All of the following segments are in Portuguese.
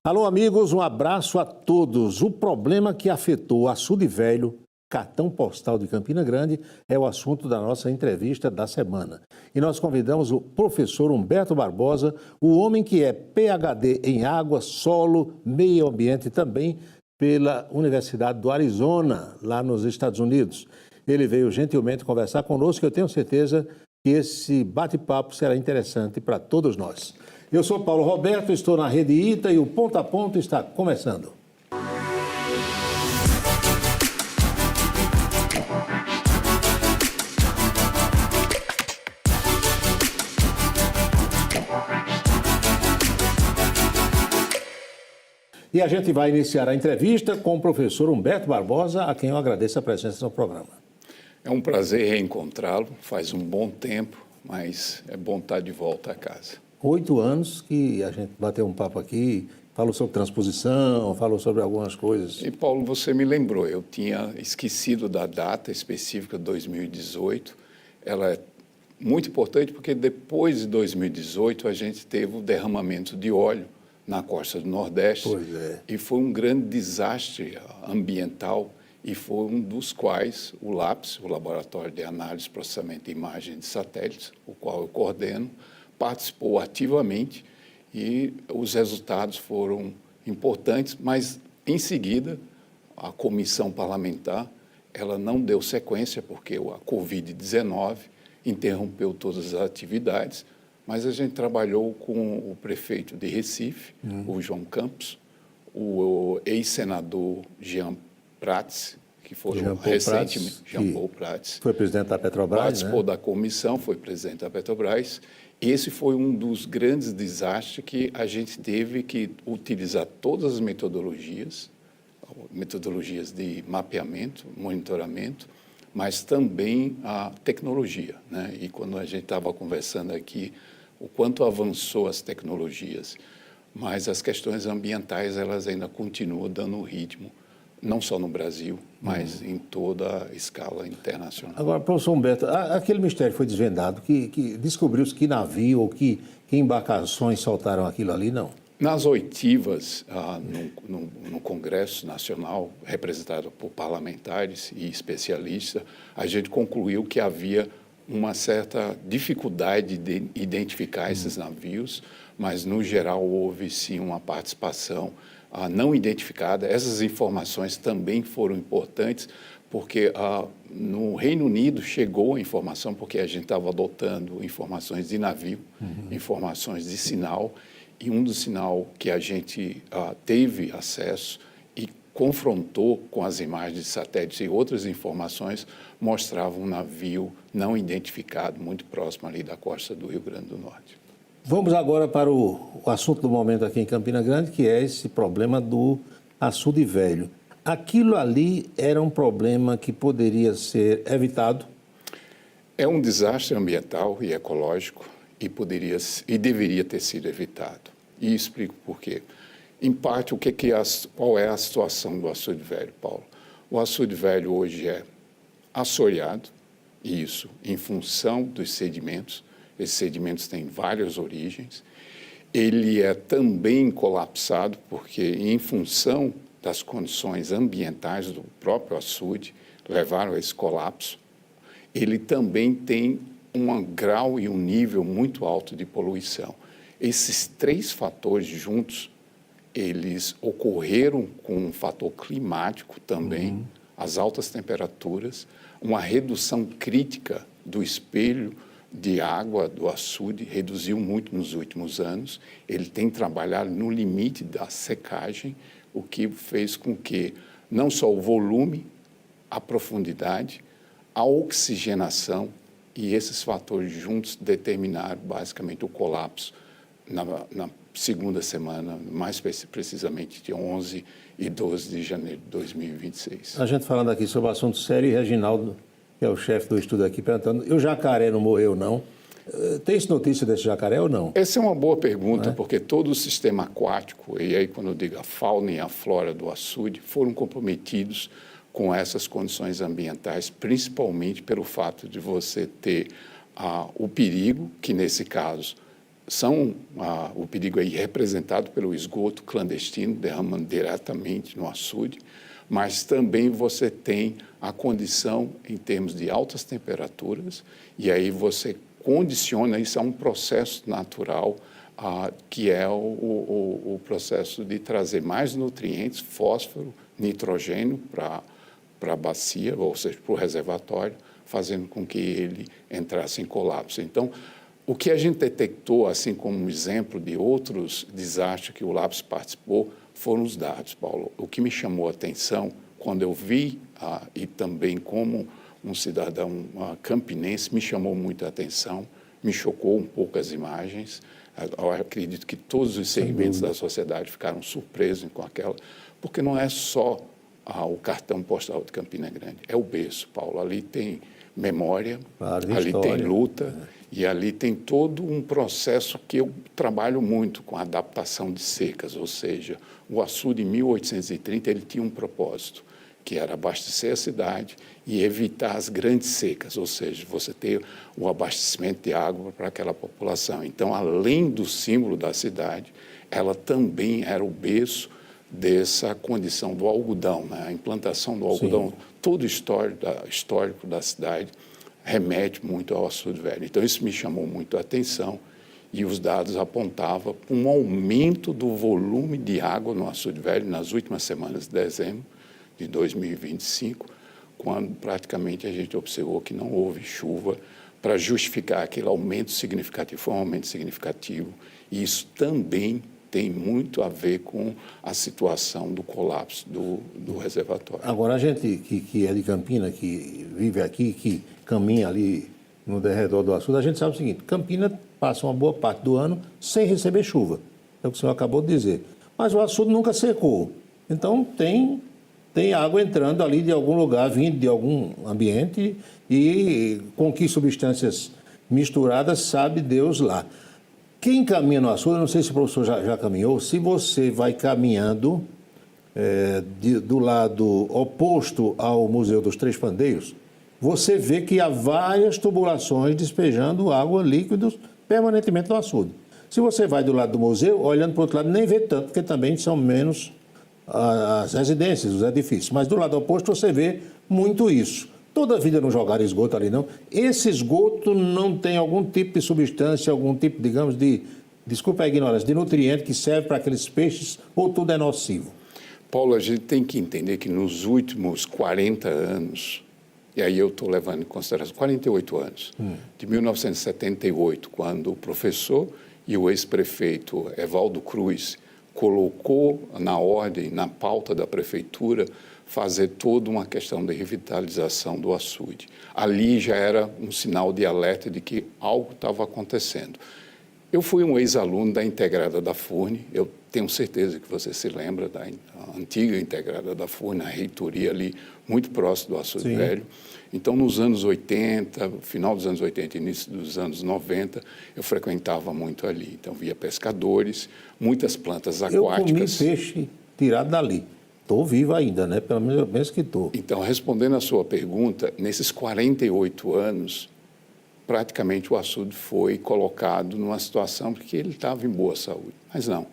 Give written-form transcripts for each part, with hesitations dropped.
Alô, amigos, um abraço a todos. O problema que afetou o Açude Velho, cartão postal de Campina Grande, é o assunto da nossa entrevista da semana. E nós convidamos o professor Humberto Barbosa, o homem que é PhD em água, solo, meio ambiente também pela Universidade do Arizona, lá nos Estados Unidos. Ele veio gentilmente conversar conosco e eu tenho certeza que esse bate-papo será interessante para todos nós. Eu sou Paulo Roberto, estou na Rede ITA e o Ponto a Ponto está começando. E a gente vai iniciar a entrevista com o professor Humberto Barbosa, a quem eu agradeço a presença no programa. É um prazer reencontrá-lo, faz um bom tempo, mas é bom estar de volta a casa. 8 anos que a gente bateu um papo aqui, falou sobre transposição, falou sobre algumas coisas. E, Paulo, você me lembrou, eu tinha esquecido da data específica de 2018. Ela é muito importante porque depois de 2018 a gente teve o derramamento de óleo na costa do Nordeste. Pois é. E foi um grande desastre ambiental e foi um dos quais o LAPS, o Laboratório de Análise, Processamento e Imagem de Satélites, o qual eu coordeno, participou ativamente e os resultados foram importantes, mas em seguida a comissão parlamentar ela não deu sequência porque a Covid-19 interrompeu todas as atividades, mas a gente trabalhou com o prefeito de Recife, o João Campos, o ex-senador Jean Prats, que foram recentemente, Jean Paul Prats, foi presidente da Petrobras, participou da comissão, foi presidente da Petrobras. Esse foi um dos grandes desastres que a gente teve que utilizar todas as metodologias de mapeamento, monitoramento, mas também a tecnologia, né? E quando a gente estava conversando aqui, o quanto avançou as tecnologias, mas as questões ambientais elas ainda continuam dando ritmo, não só no Brasil, mas em toda a escala internacional. Agora, professor Humberto, aquele mistério foi desvendado, que descobriu-se que navio ou que embarcações soltaram aquilo ali, não? Nas oitivas, no Congresso Nacional, representado por parlamentares e especialistas, a gente concluiu que havia uma certa dificuldade de identificar esses navios, mas, no geral, houve, sim, uma participação não identificada. Essas informações também foram importantes, porque no Reino Unido chegou a informação, porque a gente estava adotando informações de navio, informações de sinal, e um dos sinal que a gente teve acesso e confrontou com as imagens de satélites e outras informações, mostrava um navio não identificado, muito próximo ali da costa do Rio Grande do Norte. Vamos agora para o assunto do momento aqui em Campina Grande, que é esse problema do açude velho. Aquilo ali era um problema que poderia ser evitado? É um desastre ambiental e ecológico e deveria ter sido evitado. E explico por quê. Em parte, qual é a situação do açude velho, Paulo? O açude velho hoje é assoreado, e isso em função dos sedimentos. Esses sedimentos têm várias origens. Ele é também colapsado porque, em função das condições ambientais do próprio açude, levaram a esse colapso. Ele também tem um grau e um nível muito alto de poluição. Esses 3 fatores juntos, eles ocorreram com um fator climático também, as altas temperaturas, uma redução crítica do espelho de água do açude, reduziu muito nos últimos anos. Ele tem trabalhado no limite da secagem, o que fez com que não só o volume, a profundidade, a oxigenação e esses fatores juntos determinaram basicamente o colapso na segunda semana, mais precisamente de 11 e 12 de janeiro de 2026. A gente falando aqui sobre o assunto sério, e Reginaldo, que é o chefe do estudo aqui, perguntando, e o jacaré não morreu, não? Tem-se notícia desse jacaré ou não? Essa é uma boa pergunta, porque todo o sistema aquático, e aí quando eu digo a fauna e a flora do açude, foram comprometidos com essas condições ambientais, principalmente pelo fato de você ter o perigo, que nesse caso o perigo aí representado pelo esgoto clandestino, derramando diretamente no açude, mas também você tem a condição em termos de altas temperaturas, e aí você condiciona isso a um processo natural, que é o processo de trazer mais nutrientes, fósforo, nitrogênio para a bacia, ou seja, para o reservatório, fazendo com que ele entrasse em colapso. Então, o que a gente detectou, assim como um exemplo de outros desastres que o LAPS participou, foram os dados, Paulo. O que me chamou a atenção, quando eu vi, e também como um cidadão campinense, me chamou muito a atenção, me chocou um pouco as imagens. Eu acredito que todos os segmentos da sociedade ficaram surpresos com aquela, porque não é só o cartão postal de Campina Grande, é o berço, Paulo. Ali tem memória, claro, ali história. tem luta, e ali tem todo um processo que eu trabalho muito com a adaptação de secas, ou seja, o açude em 1830 ele tinha um propósito, que era abastecer a cidade e evitar as grandes secas, ou seja, você ter o abastecimento de água para aquela população. Então, além do símbolo da cidade, ela também era o berço dessa condição do algodão, né? A implantação do algodão, sim, todo o histórico da cidade remete muito ao açude velho. Então, isso me chamou muito a atenção e os dados apontavam um aumento do volume de água no açude velho nas últimas semanas de dezembro de 2025, quando praticamente a gente observou que não houve chuva para justificar aquele aumento significativo. Foi um aumento significativo e isso também tem muito a ver com a situação do colapso do reservatório. Agora, a gente que é de Campina, que vive aqui, que caminha ali no derredor do açude, a gente sabe o seguinte: Campina passa uma boa parte do ano sem receber chuva, é o que o senhor acabou de dizer. Mas o açude nunca secou, então tem água entrando ali de algum lugar, vindo de algum ambiente, e com que substâncias misturadas, sabe Deus lá. Quem caminha no açude, não sei se o professor já caminhou, se você vai caminhando do lado oposto ao Museu dos Três Pandeiros, você vê que há várias tubulações despejando água líquida permanentemente no açude. Se você vai do lado do museu, olhando para o outro lado, nem vê tanto, porque também são menos as residências, os edifícios. Mas do lado oposto você vê muito isso. Toda a vida não jogaram esgoto ali, não. Esse esgoto não tem algum tipo de substância, algum tipo, digamos, desculpa a ignorância, de nutriente que serve para aqueles peixes, ou tudo é nocivo? Paulo, a gente tem que entender que nos últimos 40 anos, e aí eu estou levando em consideração 48 anos, de 1978, quando o professor e o ex-prefeito Evaldo Cruz colocou na ordem, na pauta da prefeitura, fazer toda uma questão de revitalização do açude. Ali já era um sinal de alerta de que algo estava acontecendo. Eu fui um ex-aluno da Integrada da FURN, eu tenho certeza que você se lembra da antiga Integrada da FURN, a reitoria ali, muito próximo do açude, sim, velho. Então, nos anos 80, final dos anos 80, início dos anos 90, eu frequentava muito ali. Então, via pescadores, muitas plantas aquáticas. Eu comi peixe tirado dali. Estou vivo ainda, né? Pelo menos eu penso que estou. Então, respondendo à sua pergunta, nesses 48 anos, praticamente o açude foi colocado numa situação porque ele estava em boa saúde. Mas não.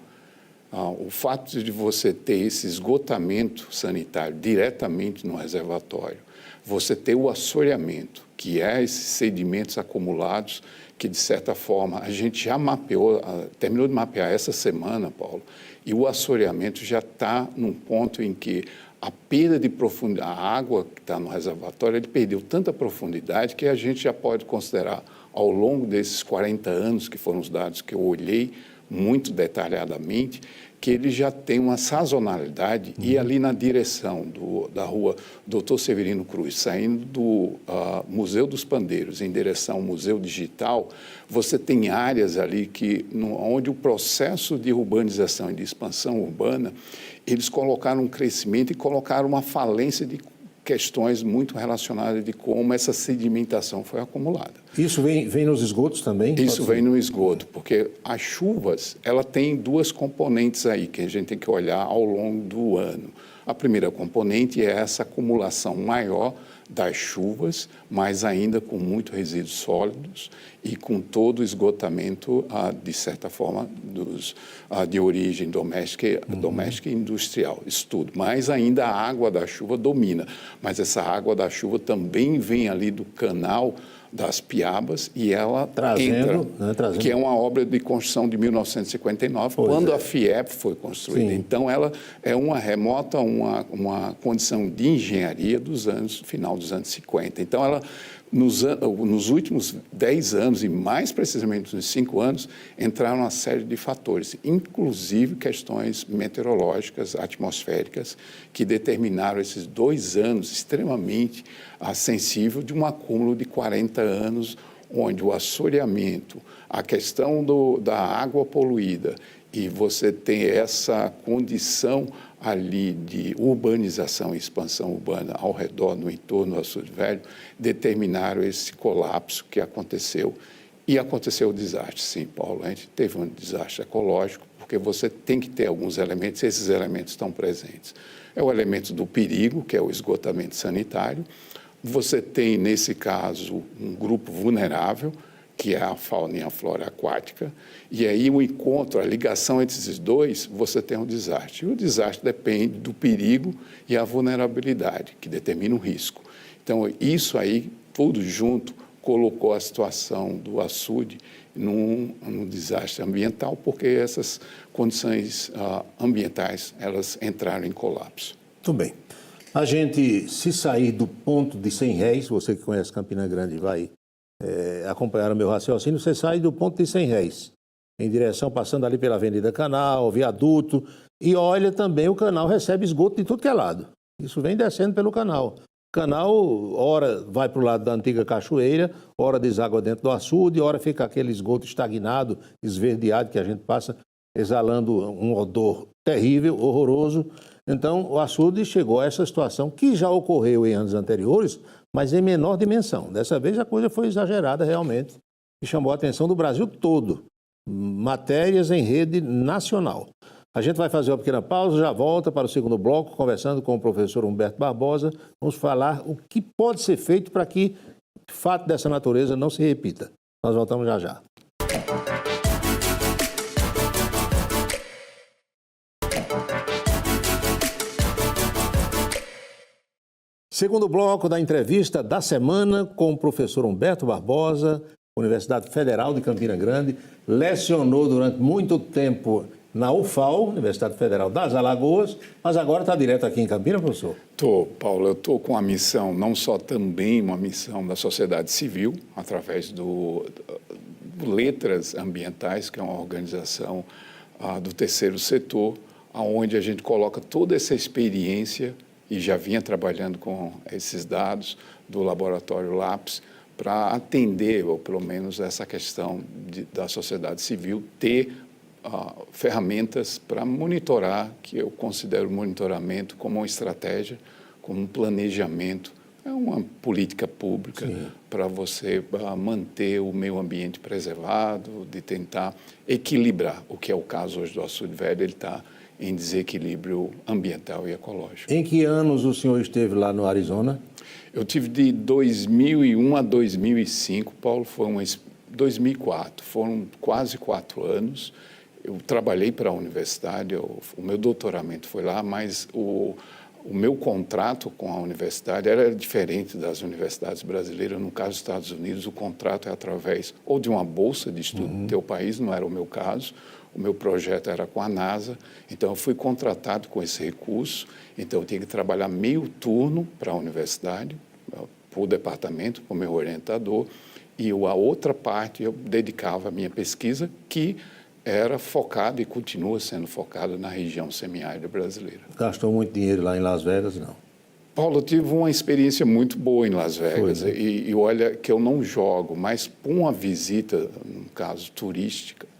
O fato de você ter esse esgotamento sanitário diretamente no reservatório, você ter o assoreamento, que é esses sedimentos acumulados, que de certa forma a gente já mapeou, terminou de mapear essa semana, Paulo, e o assoreamento já está num ponto em que a perda de profundidade, a água que está no reservatório, ele perdeu tanta profundidade que a gente já pode considerar, ao longo desses 40 anos, que foram os dados que eu olhei muito detalhadamente, que ele já tem uma sazonalidade, e ali na direção da rua Dr. Severino Cruz, saindo do Museu dos Pandeiros em direção ao Museu Digital, você tem áreas ali onde o processo de urbanização e de expansão urbana, eles colocaram um crescimento e colocaram uma falência de questões muito relacionadas de como essa sedimentação foi acumulada. Isso vem nos esgotos também? Isso vem no esgoto, porque as chuvas, ela tem duas componentes aí que a gente tem que olhar ao longo do ano. A primeira componente é essa acumulação maior das chuvas, mas ainda com muitos resíduos sólidos e com todo o esgotamento, de certa forma, de origem doméstica e industrial, isso tudo. Mas ainda a água da chuva domina, mas essa água da chuva também vem ali do canal das Piabas e ela entra, que é uma obra de construção de 1959, quando a FIEP foi construída. Sim. Então, ela é uma remota, uma condição de engenharia final dos anos 50. Então, ela, nos últimos 10 anos, e mais precisamente nos 5 anos, entraram uma série de fatores, inclusive questões meteorológicas, atmosféricas, que determinaram esses 2 anos extremamente sensível de um acúmulo de 40 anos, onde o assoreamento, a questão da água poluída, e você tem essa condição ali de urbanização e expansão urbana ao redor, no entorno do Açude Velho, determinaram esse colapso que aconteceu. E aconteceu o desastre, sim, Paulo. A gente teve um desastre ecológico, porque você tem que ter alguns elementos, e esses elementos estão presentes. É o elemento do perigo, que é o esgotamento sanitário. Você tem, nesse caso, um grupo vulnerável, que é a fauna e a flora aquática, e aí o encontro, a ligação entre esses dois, você tem um desastre. E o desastre depende do perigo e a vulnerabilidade, que determina o risco. Então, isso aí, tudo junto, colocou a situação do açude num desastre ambiental, porque essas condições ambientais, elas entraram em colapso. Muito bem. A gente, se sair do ponto de 100 réis, você que conhece Campina Grande vai acompanhar o meu raciocínio, você sai do ponto de 100 réis, em direção, passando ali pela Avenida Canal, viaduto, e olha também, o canal recebe esgoto de tudo que é lado. Isso vem descendo pelo canal. O canal, ora vai para o lado da antiga cachoeira, ora deságua dentro do açude, ora fica aquele esgoto estagnado, esverdeado, que a gente passa exalando um odor terrível, horroroso. Então, o açude chegou a essa situação que já ocorreu em anos anteriores, mas em menor dimensão. Dessa vez a coisa foi exagerada realmente e chamou a atenção do Brasil todo. Matérias em rede nacional. A gente vai fazer uma pequena pausa, já volta para o segundo bloco, conversando com o professor Humberto Barbosa. Vamos falar o que pode ser feito para que fato dessa natureza não se repita. Nós voltamos já já. Segundo bloco da entrevista da semana com o professor Humberto Barbosa, Universidade Federal de Campina Grande, lecionou durante muito tempo na UFAL, Universidade Federal das Alagoas, mas agora está direto aqui em Campina, professor? Estou, Paulo, eu estou com a missão, não só também uma missão da sociedade civil, através do Letras Ambientais, que é uma organização do terceiro setor, onde a gente coloca toda essa experiência e já vinha trabalhando com esses dados do laboratório LAPS para atender, ou pelo menos essa questão da sociedade civil, ter ferramentas para monitorar, que eu considero o monitoramento como uma estratégia, como um planejamento, é uma política pública para você manter o meio ambiente preservado, de tentar equilibrar, o que é o caso hoje do Açude Velho, ele está em desequilíbrio ambiental e ecológico. Em que anos o senhor esteve lá no Arizona? Eu tive de 2001 a 2005, Paulo, 2004, foram quase 4 anos. Eu trabalhei para a universidade, o meu doutoramento foi lá, mas o meu contrato com a universidade era diferente das universidades brasileiras. No caso dos Estados Unidos, o contrato é através ou de uma bolsa de estudo do teu país, não era o meu caso. O meu projeto era com a NASA, então eu fui contratado com esse recurso, então eu tinha que trabalhar meio turno para a universidade, para o departamento, para o meu orientador, e a outra parte eu dedicava à minha pesquisa, que era focada e continua sendo focada na região semiárida brasileira. Gastou muito dinheiro lá em Las Vegas, não? Paulo, eu tive uma experiência muito boa em Las Vegas, e olha que eu não jogo, mas por uma visita, no caso turística,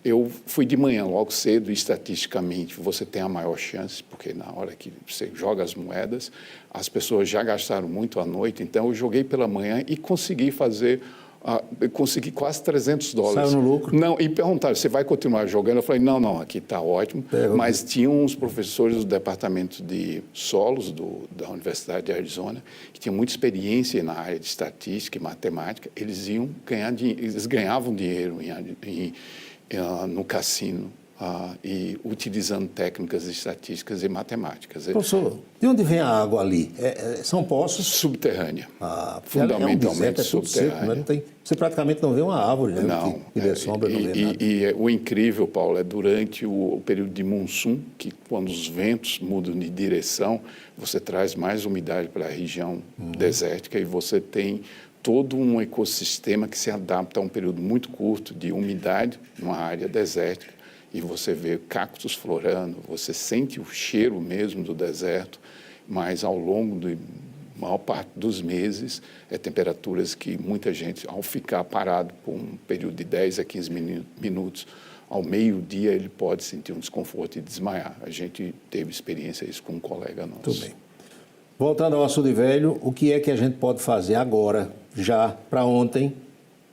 eu fui de manhã, logo cedo, e estatisticamente você tem a maior chance, porque na hora que você joga as moedas, as pessoas já gastaram muito à noite, então eu joguei pela manhã e consegui fazer Eu consegui quase $300. Saiu no lucro? Não, e perguntaram, você vai continuar jogando? Eu falei, não, aqui está ótimo. Mas tinham uns professores do departamento de solos da Universidade de Arizona, que tinham muita experiência na área de estatística e matemática, eles ganhavam dinheiro no cassino. E utilizando técnicas estatísticas e matemáticas. Professor, de onde vem a água ali? São poços? Subterrânea. Fundamentalmente subterrânea. Seco, né? Você praticamente não vê uma árvore, né? Não. Que dê sombra, não vê nada. E o incrível, Paulo, é durante o período de monsoon, que quando os ventos mudam de direção, você traz mais umidade para a região desértica e você tem todo um ecossistema que se adapta a um período muito curto de umidade numa área desértica. E você vê cactos florando, você sente o cheiro mesmo do deserto, mas ao longo da maior parte dos meses, temperaturas que muita gente, ao ficar parado por um período de 10 a 15 minutos, ao meio-dia ele pode sentir um desconforto e desmaiar. A gente teve experiência isso com um colega nosso. Tudo bem. Voltando ao Açude Velho, o que é que a gente pode fazer agora, já para ontem,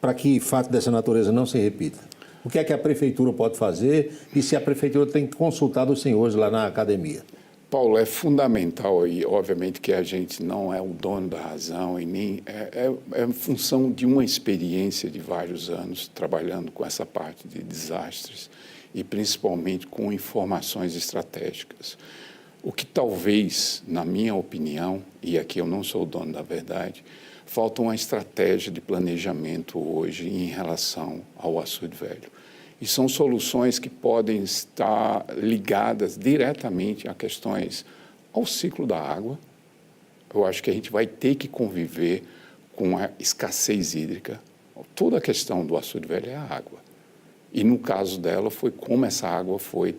para que fato dessa natureza não se repita? O que é que a prefeitura pode fazer e se a prefeitura tem consultado os senhores lá na academia? Paulo, é fundamental e obviamente que a gente não é o dono da razão e nem é função de uma experiência de vários anos trabalhando com essa parte de desastres e principalmente com informações estratégicas. O que talvez, na minha opinião, e aqui eu não sou o dono da verdade, falta uma estratégia de planejamento hoje em relação ao Açude Velho. E são soluções que podem estar ligadas diretamente a questões ao ciclo da água. Eu acho que a gente vai ter que conviver com a escassez hídrica. Toda a questão do Açude Velho é a água. E no caso dela foi como essa água foi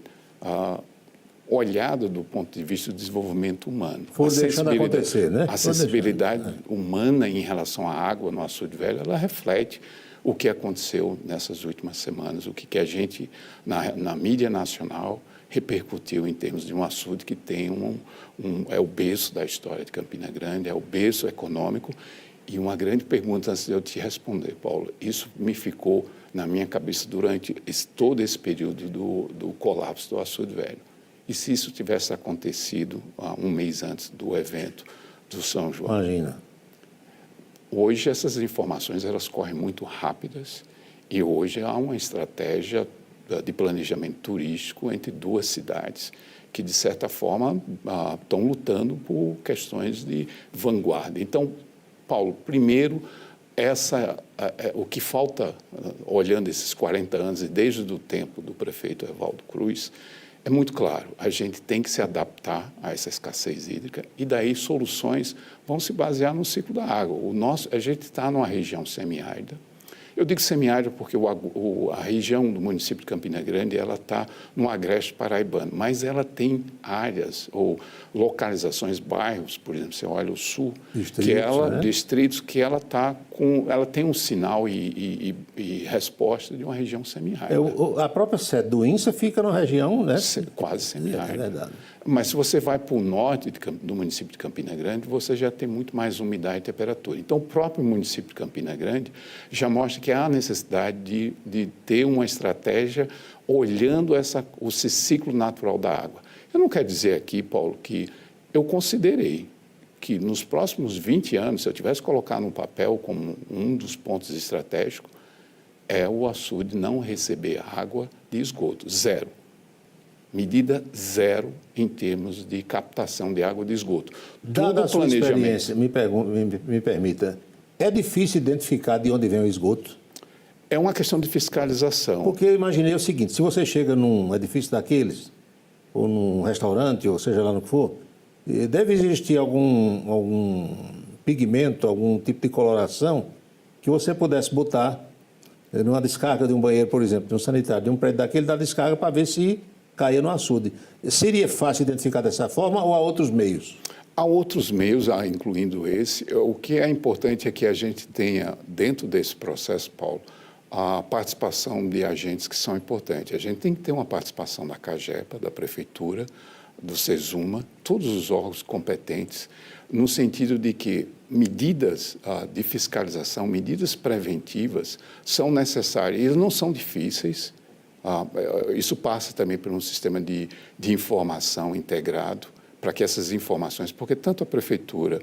olhada do ponto de vista do desenvolvimento humano. Foi deixando acontecer, né? A sensibilidade humana em relação à água no Açude Velho, ela reflete o que aconteceu nessas últimas semanas, o que a gente, na mídia nacional, repercutiu em termos de um açude que tem é o berço da história de Campina Grande, é o berço econômico. E uma grande pergunta antes de eu te responder, Paulo, isso me ficou na minha cabeça durante todo esse período do colapso do Açude Velho. E se isso tivesse acontecido um mês antes do evento do São João? Imagina. Hoje essas informações elas correm muito rápidas e hoje há uma estratégia de planejamento turístico entre duas cidades que, de certa forma, estão lutando por questões de vanguarda. Então, Paulo, primeiro, o que falta, olhando esses 40 anos e desde o tempo do prefeito Evaldo Cruz, é muito claro, a gente tem que se adaptar a essa escassez hídrica e daí soluções vão se basear no ciclo da água. A gente está numa região semiárida. Eu digo semiárida porque a região do município de Campina Grande ela está no agreste paraibano, mas ela tem áreas ou localizações, bairros, por exemplo, você olha o sul, distritos que ela tem um sinal e resposta de uma região semiárida. A própria sede do INSA fica na região, né? Quase semiárida. É verdade. Mas se você vai para o norte do município de Campina Grande, você já tem muito mais umidade e temperatura. Então, o próprio município de Campina Grande já mostra que há necessidade de ter uma estratégia olhando o ciclo natural da água. Eu não quero dizer aqui, Paulo, que eu considerei que nos próximos 20 anos, se eu tivesse colocado no papel como um dos pontos estratégicos, é o açude não receber água de esgoto, zero. Medida zero em termos de captação de água de esgoto. Dada a sua experiência, me permita, é difícil identificar de onde vem o esgoto? É uma questão de fiscalização. Porque eu imaginei o seguinte, se você chega num edifício daqueles, ou num restaurante, ou seja lá no que for, deve existir algum pigmento, algum tipo de coloração que você pudesse botar numa descarga de um banheiro, por exemplo, de um sanitário, de um prédio daquele, dar descarga para ver se caía no açude. Seria fácil identificar dessa forma ou há outros meios? Há outros meios, incluindo esse. O que é importante é que a gente tenha, dentro desse processo, Paulo, a participação de agentes que são importantes. A gente tem que ter uma participação da CAGEPA, da Prefeitura, do SESUMA, todos os órgãos competentes, no sentido de que medidas de fiscalização, medidas preventivas são necessárias. Eles não são difíceis. Isso passa também por um sistema de informação integrado, para que essas informações, porque tanto a Prefeitura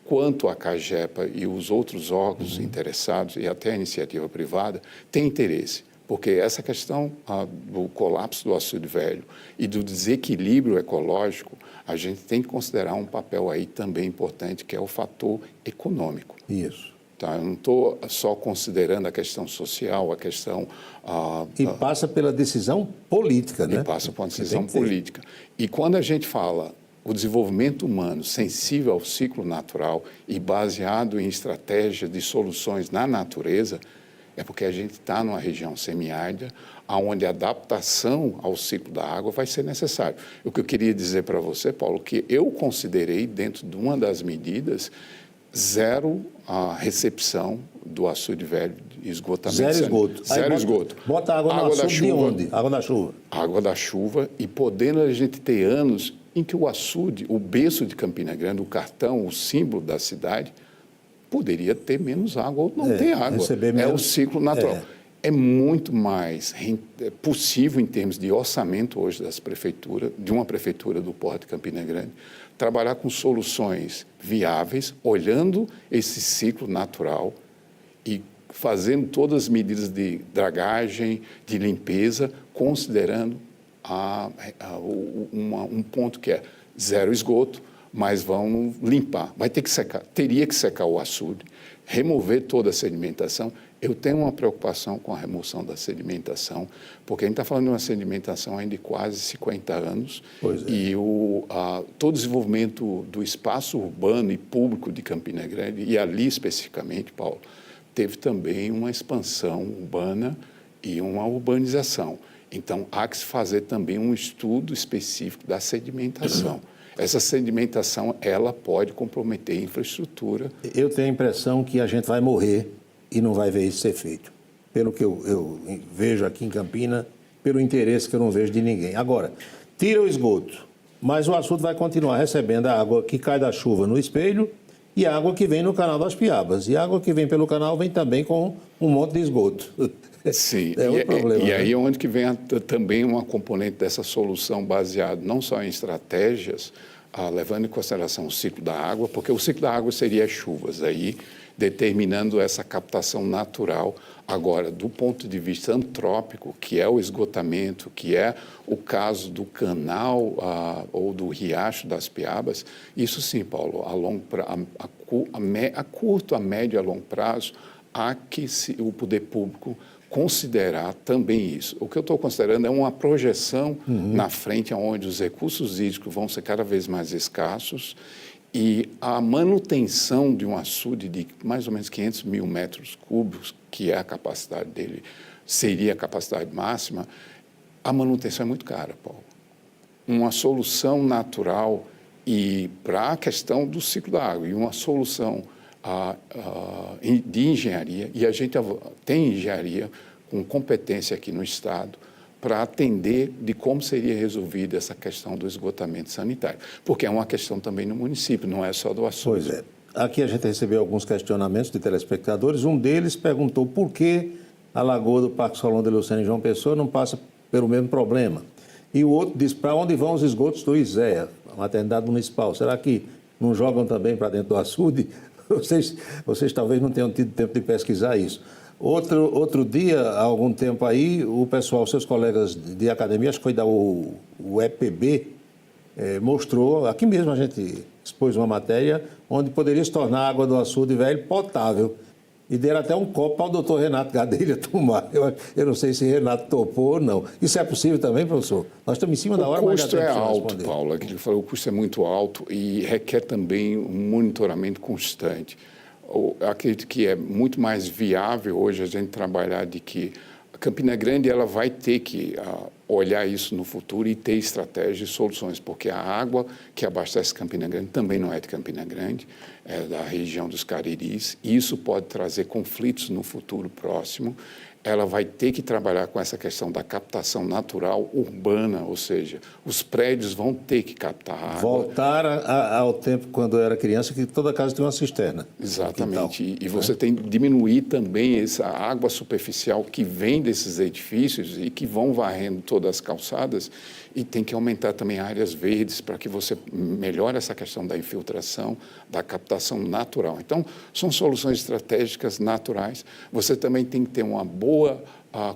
quanto a CAGEPA e os outros órgãos interessados, e até a iniciativa privada, têm interesse. Porque essa questão do colapso do açude velho e do desequilíbrio ecológico, a gente tem que considerar um papel aí também importante, que é o fator econômico. Isso. Tá? Eu não estou só considerando a questão social, a questão... E passa pela decisão política, né? E passa por uma decisão política. E quando a gente fala o desenvolvimento humano sensível ao ciclo natural e baseado em estratégias de soluções na natureza, é porque a gente está numa região semiárida, onde a adaptação ao ciclo da água vai ser necessário. O que eu queria dizer para você, Paulo, que eu considerei, dentro de uma das medidas, zero a recepção do açude velho de esgotamento. Zero esgoto. Zero esgoto. Bota água no açude de onde? Água da chuva. Água da chuva, e podendo a gente ter anos em que o açude, o berço de Campina Grande, o cartão, o símbolo da cidade, poderia ter menos água ou não ter água. É o ciclo natural. É muito mais possível, em termos de orçamento hoje das prefeituras, de uma prefeitura do Porto de Campina Grande, trabalhar com soluções viáveis, olhando esse ciclo natural e fazendo todas as medidas de dragagem, de limpeza, considerando um ponto que é zero esgoto, mas vão limpar. Vai ter que secar, teria que secar o açude, remover toda a sedimentação. Eu tenho uma preocupação com a remoção da sedimentação, porque a gente está falando de uma sedimentação ainda de quase 50 anos, e todo o desenvolvimento do espaço urbano e público de Campina Grande, e ali especificamente, Paulo, teve também uma expansão urbana e uma urbanização. Então, há que se fazer também um estudo específico da sedimentação. Essa sedimentação, ela pode comprometer a infraestrutura. Eu tenho a impressão que a gente vai morrer e não vai ver isso ser feito. Pelo que eu vejo aqui em Campina, pelo interesse que eu não vejo de ninguém. Agora, tira o esgoto, mas o açude vai continuar recebendo a água que cai da chuva no espelho e a água que vem no canal das Piabas. E a água que vem pelo canal vem também com um monte de esgoto. Sim, problema, e aí é onde que vem também uma componente dessa solução baseada não só em estratégias, levando em consideração o ciclo da água, porque o ciclo da água seria as chuvas, aí determinando essa captação natural. Agora, do ponto de vista antrópico, que é o esgotamento, que é o caso do canal ou do riacho das Piabas, isso sim, Paulo, a curto, a médio e a longo prazo, há que o poder público considerar também isso. O que eu estou considerando é uma projeção na frente, onde os recursos hídricos vão ser cada vez mais escassos e a manutenção de um açude de mais ou menos 500 mil metros cúbicos, que é a capacidade dele, seria a capacidade máxima, a manutenção é muito cara, Paulo. Uma solução natural e para a questão do ciclo da água, e uma solução de engenharia, e a gente tem engenharia com competência aqui no Estado para atender de como seria resolvida essa questão do esgotamento sanitário, porque é uma questão também no município, não é só do açude. Pois é. Aqui a gente recebeu alguns questionamentos de telespectadores. Um deles perguntou por que a lagoa do Parque Solon de Lucena em João Pessoa não passa pelo mesmo problema. E o outro diz, para onde vão os esgotos do ISEA, a maternidade municipal? Será que não jogam também para dentro do açude? Vocês talvez não tenham tido tempo de pesquisar isso. Outro dia, há algum tempo aí, o pessoal, seus colegas de academia, acho que foi da o EPB, mostrou, aqui mesmo a gente expôs uma matéria, onde poderia se tornar a água do açude velho potável. E deram até um copo para o doutor Renato Gadelha tomar. Eu não sei se Renato topou ou não. Isso é possível também, professor? Nós estamos em cima da hora, mas já temos que responder. O custo é alto, Paulo. Aquilo que ele falou, o custo é muito alto e requer também um monitoramento constante. Eu acredito que é muito mais viável hoje a gente trabalhar de que a Campina Grande ela vai ter que olhar isso no futuro e ter estratégias e soluções, porque a água que abastece Campina Grande também não é de Campina Grande, é da região dos Cariris, e isso pode trazer conflitos no futuro próximo. ela vai ter que trabalhar com essa questão da captação natural urbana, ou seja, os prédios vão ter que captar água. Voltar ao tempo quando eu era criança, que toda casa tinha uma cisterna. Exatamente. E você tem que diminuir também essa água superficial que vem desses edifícios e que vão varrendo todas as calçadas, e tem que aumentar também áreas verdes para que você melhore essa questão da infiltração, da captação natural. Então, são soluções estratégicas naturais. Você também tem que ter uma boa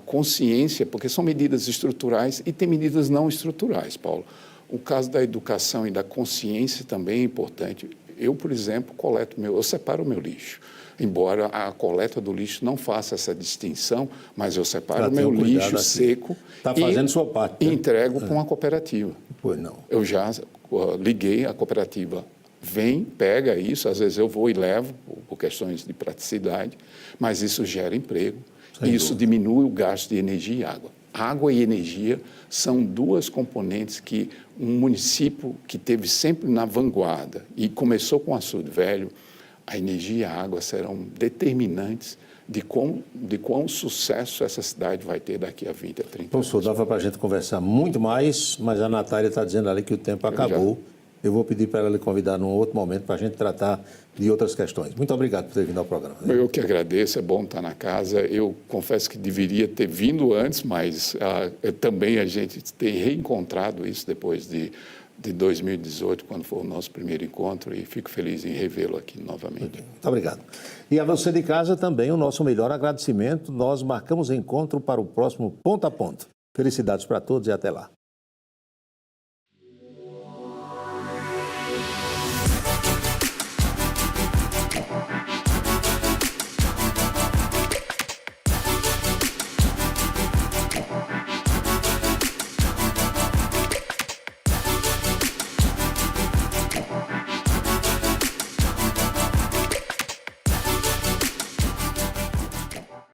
consciência, porque são medidas estruturais e tem medidas não estruturais, Paulo. O caso da educação e da consciência também é importante. Eu, por exemplo, eu separo o meu lixo. Embora a coleta do lixo não faça essa distinção, mas eu separo o meu lixo seco fazendo sua parte, e entrego para uma cooperativa. Pois não. Eu já liguei, a cooperativa vem, pega isso, às vezes eu vou e levo, por questões de praticidade, mas isso gera emprego, e isso diminui o gasto de energia e água. Água e energia são duas componentes que um município que teve sempre na vanguarda e começou com o Açude Velho, a energia e a água serão determinantes de quão sucesso essa cidade vai ter daqui a 20 a 30 anos. Professor, dava para a gente conversar muito mais, mas a Natália está dizendo ali que o tempo acabou. Eu vou pedir para ela lhe convidar num outro momento para a gente tratar de outras questões. Muito obrigado por ter vindo ao programa. Eu que agradeço, é bom estar na casa. Eu confesso que deveria ter vindo antes, mas também a gente tem reencontrado isso depois de 2018, quando foi o nosso primeiro encontro, e fico feliz em revê-lo aqui novamente. Muito obrigado. E a você de casa também o nosso melhor agradecimento. Nós marcamos encontro para o próximo Ponto a Ponto. Felicidades para todos e até lá.